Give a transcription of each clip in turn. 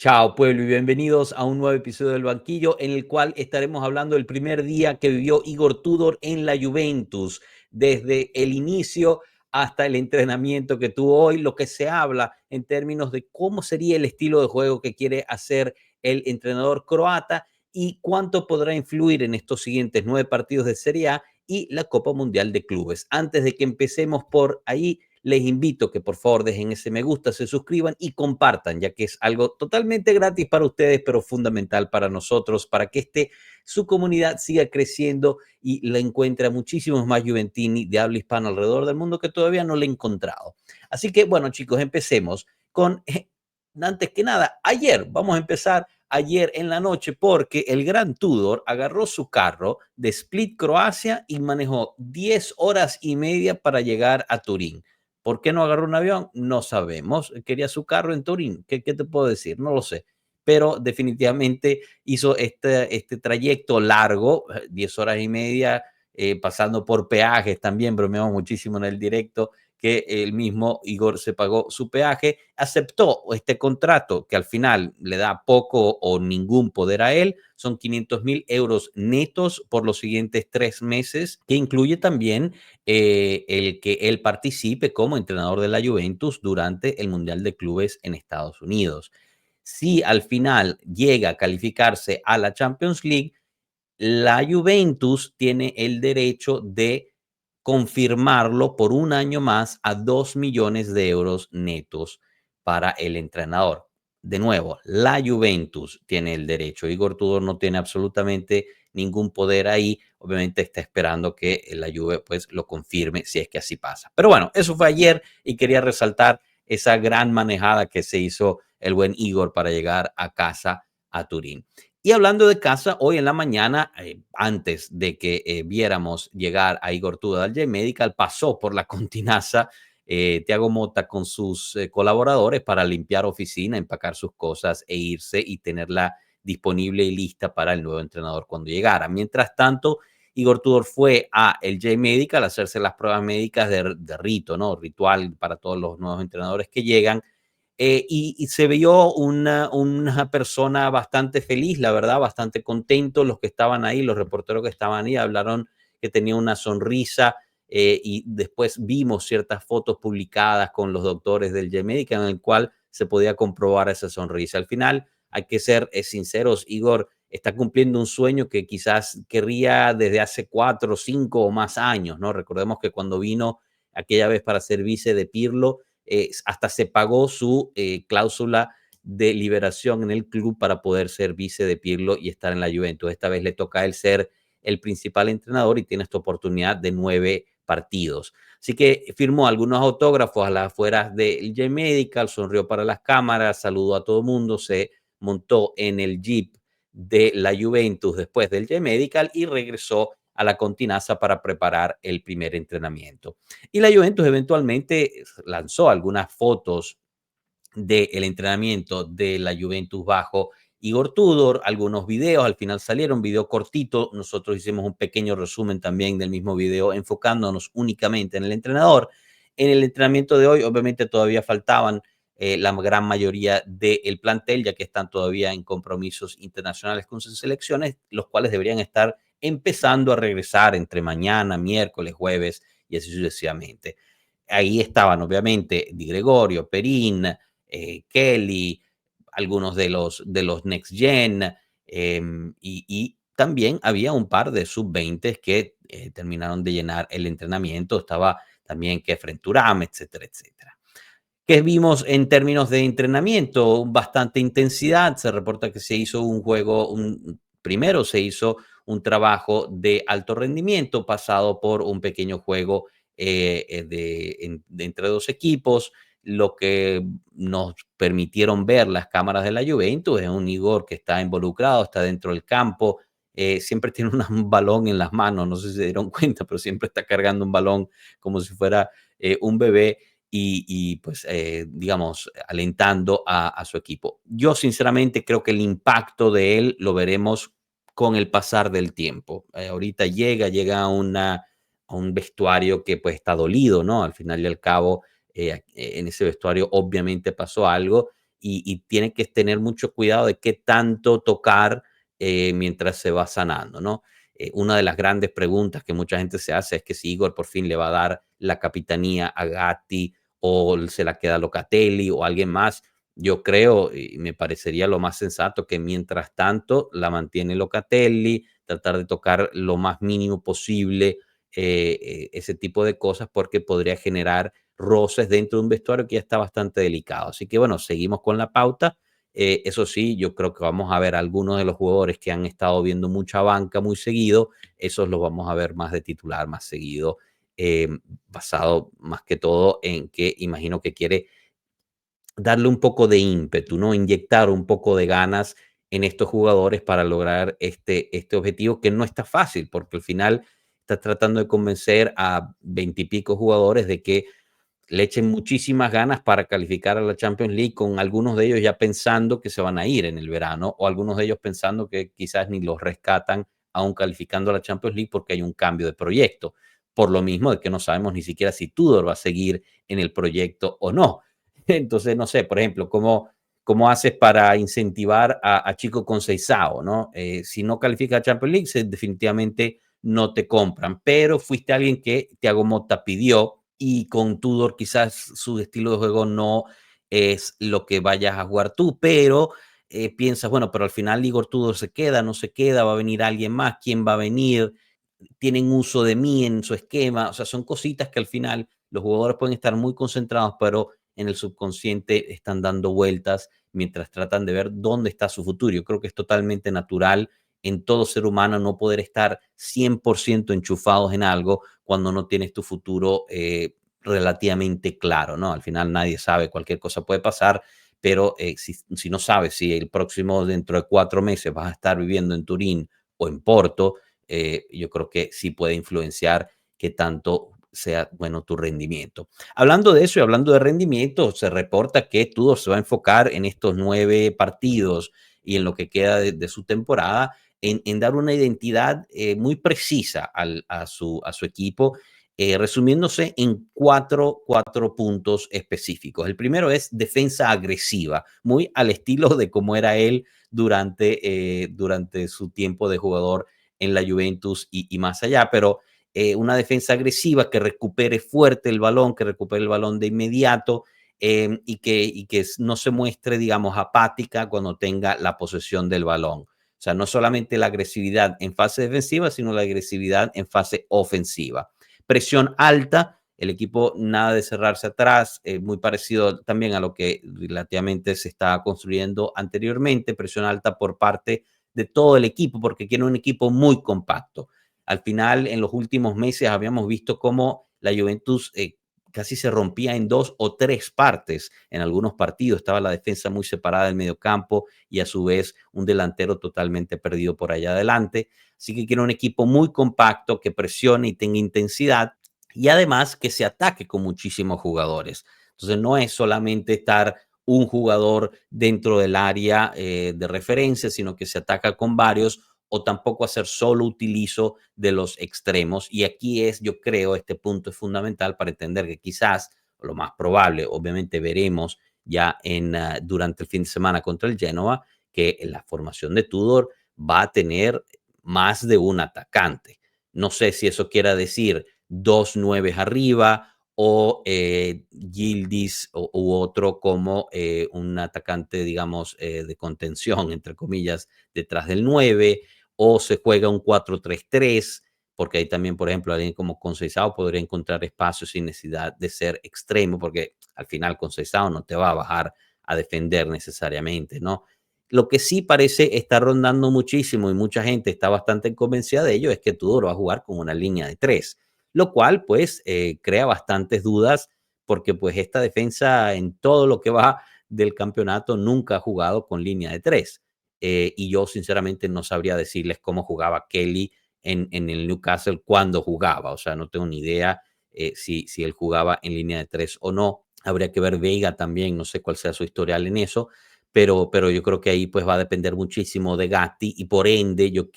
Chao pueblo y bienvenidos a un nuevo episodio del Banquillo en el cual estaremos hablando del primer día que vivió Igor Tudor en la Juventus, desde el inicio hasta el entrenamiento que tuvo hoy, lo que se habla en términos de cómo sería el estilo de juego que quiere hacer el entrenador croata y cuánto podrá influir en estos siguientes 9 partidos de Serie A y la Copa Mundial de Clubes. Antes de que empecemos por ahí, les invito que por favor dejen ese me gusta, se suscriban y compartan, ya que es algo totalmente gratis para ustedes, pero fundamental para nosotros, para que su comunidad siga creciendo y la encuentre a muchísimos más juventini de habla hispana alrededor del mundo que todavía no le he encontrado. Así que, bueno, chicos, empecemos con, antes que nada, vamos a empezar ayer en la noche porque el Gran Tudor agarró su carro de Split, Croacia y manejó 10 horas y media para llegar a Turín. ¿Por qué no agarró un avión? No sabemos. Quería su carro en Turín. ¿Qué te puedo decir? No lo sé. Pero definitivamente hizo este trayecto largo, 10 horas y media, pasando por peajes también. Bromeamos muchísimo en el directo que el mismo Igor se pagó su peaje, aceptó este contrato que al final le da poco o ningún poder a él, son 500.000 euros netos por los siguientes 3 meses, que incluye también el que él participe como entrenador de la Juventus durante el Mundial de Clubes en Estados Unidos. Si al final llega a calificarse a la Champions League, la Juventus tiene el derecho de confirmarlo por un año más a 2 millones de euros netos para el entrenador. De nuevo, la Juventus tiene el derecho. Igor Tudor no tiene absolutamente ningún poder ahí. Obviamente está esperando que la Juve pues lo confirme si es que así pasa. Pero bueno, eso fue ayer y quería resaltar esa gran manejada que se hizo el buen Igor para llegar a casa a Turín. Y hablando de casa, hoy en la mañana, antes de que viéramos llegar a Igor Tudor al J-Medical, pasó por la Continaza Thiago Motta con sus colaboradores para limpiar oficina, empacar sus cosas e irse y tenerla disponible y lista para el nuevo entrenador cuando llegara. Mientras tanto, Igor Tudor fue a el J-Medical a hacerse las pruebas médicas de rito, ¿no? Ritual para todos los nuevos entrenadores que llegan. Y se vio una persona bastante feliz, la verdad, bastante contento. Los que estaban ahí, los reporteros que estaban ahí, hablaron que tenía una sonrisa y después vimos ciertas fotos publicadas con los doctores del J-Medical en el cual se podía comprobar esa sonrisa. Al final, hay que ser sinceros, Igor está cumpliendo un sueño que quizás querría desde hace 4, 5 o más años, ¿no? Recordemos que cuando vino aquella vez para ser vice de Pirlo, hasta se pagó su cláusula de liberación en el club para poder ser vice de Pirlo y estar en la Juventus. Esta vez le toca a él ser el principal entrenador y tiene esta oportunidad de 9 partidos. Así que firmó algunos autógrafos a las afueras del J-Medical, sonrió para las cámaras, saludó a todo el mundo, se montó en el jeep de la Juventus después del J-Medical y regresó a la Continaza para preparar el primer entrenamiento. Y la Juventus eventualmente lanzó algunas fotos del entrenamiento de la Juventus bajo Igor Tudor, algunos videos, al final salieron, video cortito, nosotros hicimos un pequeño resumen también del mismo video, enfocándonos únicamente en el entrenador. En el entrenamiento de hoy, obviamente todavía faltaban la gran mayoría del plantel, ya que están todavía en compromisos internacionales con sus selecciones, los cuales deberían estar empezando a regresar entre mañana, miércoles, jueves y así sucesivamente. Ahí estaban, obviamente, Di Gregorio, Perín, Kelly, algunos de los Next Gen, y también había un par de sub-20 que terminaron de llenar el entrenamiento. Estaba también Kefren Turam, etcétera, etcétera. ¿Qué vimos en términos de entrenamiento? Bastante intensidad. Se reporta que se hizo un juego, primero se hizo un trabajo de alto rendimiento pasado por un pequeño juego de entre dos equipos. Lo que nos permitieron ver las cámaras de la Juventus es un Igor que está involucrado, está dentro del campo, siempre tiene un balón en las manos, no sé si se dieron cuenta, pero siempre está cargando un balón como si fuera un bebé pues, digamos, alentando a su equipo. Yo sinceramente creo que el impacto de él lo veremos con el pasar del tiempo. Ahorita llega a un vestuario que pues está dolido, ¿no? Al final y al cabo, en ese vestuario obviamente pasó algo y tiene que tener mucho cuidado de qué tanto tocar mientras se va sanando, ¿no? Una de las grandes preguntas que mucha gente se hace es que si Igor por fin le va a dar la capitanía a Gatti o se la queda a Locatelli o alguien más. Yo creo, y me parecería lo más sensato, que mientras tanto la mantiene Locatelli, tratar de tocar lo más mínimo posible ese tipo de cosas, porque podría generar roces dentro de un vestuario que ya está bastante delicado. Así que bueno, seguimos con la pauta. Eso sí, yo creo que vamos a ver algunos de los jugadores que han estado viendo mucha banca muy seguido, esos los vamos a ver más de titular, más seguido, eh, basado más que todo en que imagino que quiere darle un poco de ímpetu, ¿no? Inyectar un poco de ganas en estos jugadores para lograr este objetivo que no está fácil, porque al final está tratando de convencer a veintipico jugadores de que le echen muchísimas ganas para calificar a la Champions League, con algunos de ellos ya pensando que se van a ir en el verano, o algunos de ellos pensando que quizás ni los rescatan aún calificando a la Champions League porque hay un cambio de proyecto. Por lo mismo de que no sabemos ni siquiera si Tudor va a seguir en el proyecto o no. Entonces, no sé, por ejemplo, cómo haces para incentivar a Chico Conceição, ¿no? Si no califica a Champions League, definitivamente no te compran, pero fuiste alguien que Thiago Motta pidió y con Tudor quizás su estilo de juego no es lo que vayas a jugar tú, pero piensas, bueno, pero al final Igor Tudor se queda, no se queda, va a venir alguien más, ¿quién va a venir? Tienen uso de mí en su esquema, o sea, son cositas que al final los jugadores pueden estar muy concentrados, pero en el subconsciente están dando vueltas mientras tratan de ver dónde está su futuro. Yo creo que es totalmente natural en todo ser humano no poder estar 100% enchufados en algo cuando no tienes tu futuro relativamente claro, ¿no? Al final nadie sabe, cualquier cosa puede pasar, pero si no sabes si el próximo, dentro de 4 meses, vas a estar viviendo en Turín o en Porto, yo creo que sí puede influenciar que tanto sea bueno tu rendimiento. Hablando de eso y hablando de rendimiento, se reporta que Tudor se va a enfocar en estos 9 partidos y en lo que queda de su temporada en dar una identidad muy precisa a su equipo, resumiéndose en cuatro puntos específicos. El primero es defensa agresiva, muy al estilo de cómo era él durante su tiempo de jugador en la Juventus y más allá, pero una defensa agresiva que recupere fuerte el balón, que recupere el balón de inmediato, y que no se muestre, digamos, apática cuando tenga la posesión del balón. O sea, no solamente la agresividad en fase defensiva, sino la agresividad en fase ofensiva. Presión alta, el equipo nada de cerrarse atrás, muy parecido también a lo que relativamente se estaba construyendo anteriormente, presión alta por parte de todo el equipo, porque quiere un equipo muy compacto. Al final, en los últimos meses habíamos visto cómo la Juventus casi se rompía en 2 o 3 partes en algunos partidos. Estaba la defensa muy separada del mediocampo y a su vez un delantero totalmente perdido por allá adelante. Así que quiere un equipo muy compacto, que presione y tenga intensidad, y además que se ataque con muchísimos jugadores. Entonces no es solamente estar un jugador dentro del área de referencia, sino que se ataca con varios, o tampoco hacer solo utilizo de los extremos. Y aquí es, yo creo, este punto es fundamental para entender que quizás, lo más probable, obviamente veremos ya durante el fin de semana contra el Génova, que en la formación de Tudor va a tener más de un atacante. No sé si eso quiera decir 2 9 arriba, o Gildis u otro como un atacante, digamos, de contención, entre comillas, detrás del 9, o se juega un 4-3-3, porque ahí también, por ejemplo, alguien como Conceição podría encontrar espacio sin necesidad de ser extremo, porque al final Conceição no te va a bajar a defender necesariamente, ¿no? Lo que sí parece estar rondando muchísimo y mucha gente está bastante convencida de ello es que Tudor va a jugar con una línea de 3, lo cual pues crea bastantes dudas, porque pues esta defensa en todo lo que va del campeonato nunca ha jugado con línea de 3. Y yo sinceramente no sabría decirles cómo jugaba Kelly en el Newcastle cuando jugaba. O sea, no tengo ni idea si él jugaba en línea de 3 o no. Habría que ver Veiga también, no sé cuál sea su historial en eso, pero yo creo que ahí pues va a depender muchísimo de Gatti, y por ende, yo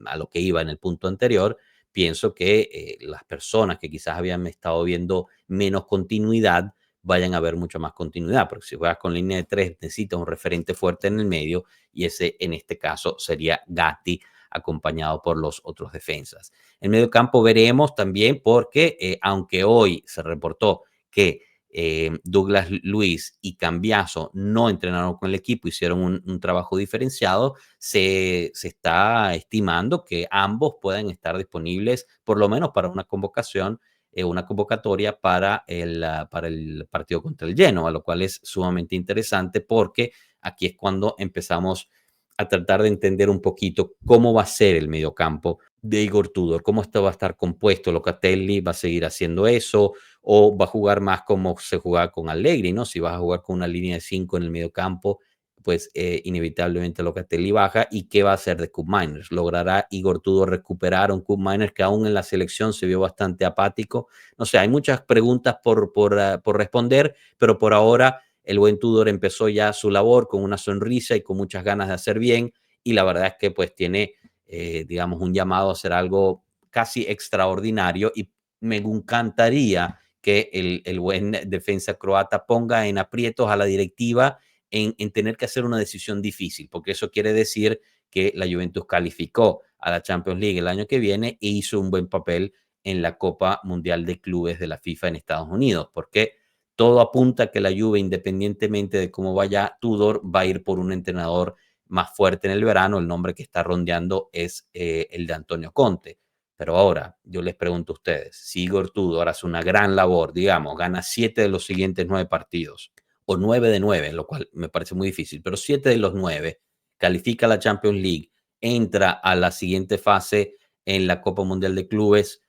a lo que iba en el punto anterior, pienso que las personas que quizás habían estado viendo menos continuidad vayan a haber mucha más continuidad, porque si juegas con línea de 3 necesitas un referente fuerte en el medio y ese en este caso sería Gatti acompañado por los otros defensas. En medio campo veremos también porque aunque hoy se reportó que Douglas Luiz y Cambiaso no entrenaron con el equipo, hicieron un trabajo diferenciado, se está estimando que ambos puedan estar disponibles por lo menos para una convocación, una convocatoria para el partido contra el Genoa, lo cual es sumamente interesante porque aquí es cuando empezamos a tratar de entender un poquito cómo va a ser el mediocampo de Igor Tudor, cómo esto va a estar compuesto. Locatelli va a seguir haciendo eso o va a jugar más como se jugaba con Allegri, ¿no? Si vas a jugar con una línea de 5 en el mediocampo, pues inevitablemente Locatelli baja. ¿Y qué va a hacer de Koop Meiners? ¿Logrará Igor Tudor recuperar a un Koop Meiners que aún en la selección se vio bastante apático? No sé, hay muchas preguntas por responder, pero por ahora el buen Tudor empezó ya su labor con una sonrisa y con muchas ganas de hacer bien, y la verdad es que pues tiene, digamos, un llamado a hacer algo casi extraordinario, y me encantaría que el buen defensa croata ponga en aprietos a la directiva en tener que hacer una decisión difícil, porque eso quiere decir que la Juventus calificó a la Champions League el año que viene e hizo un buen papel en la Copa Mundial de Clubes de la FIFA en Estados Unidos, porque todo apunta a que la Juve, independientemente de cómo vaya Tudor, va a ir por un entrenador más fuerte en el verano. El nombre que está rondeando es el de Antonio Conte. Pero ahora, yo les pregunto a ustedes, si Igor Tudor hace una gran labor, digamos, gana 7 de los siguientes 9 partidos, o 9 de 9, lo cual me parece muy difícil, pero 7 de los 9, califica a la Champions League, entra a la siguiente fase en la Copa Mundial de Clubes,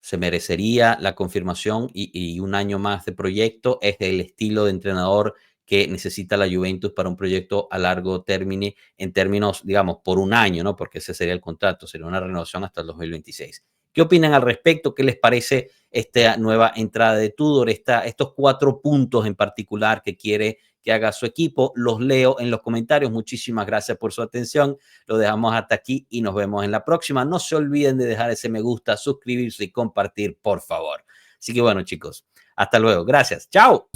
se merecería la confirmación y un año más de proyecto. Es el estilo de entrenador que necesita la Juventus para un proyecto a largo término, en términos, digamos, por un año, ¿no? Porque ese sería el contrato, sería una renovación hasta el 2026. ¿Qué opinan al respecto? ¿Qué les parece esta nueva entrada de Tudor? Estos 4 puntos en particular que quiere que haga su equipo, los leo en los comentarios. Muchísimas gracias por su atención. Lo dejamos hasta aquí y nos vemos en la próxima. No se olviden de dejar ese me gusta, suscribirse y compartir, por favor. Así que bueno, chicos, hasta luego. Gracias. Chao.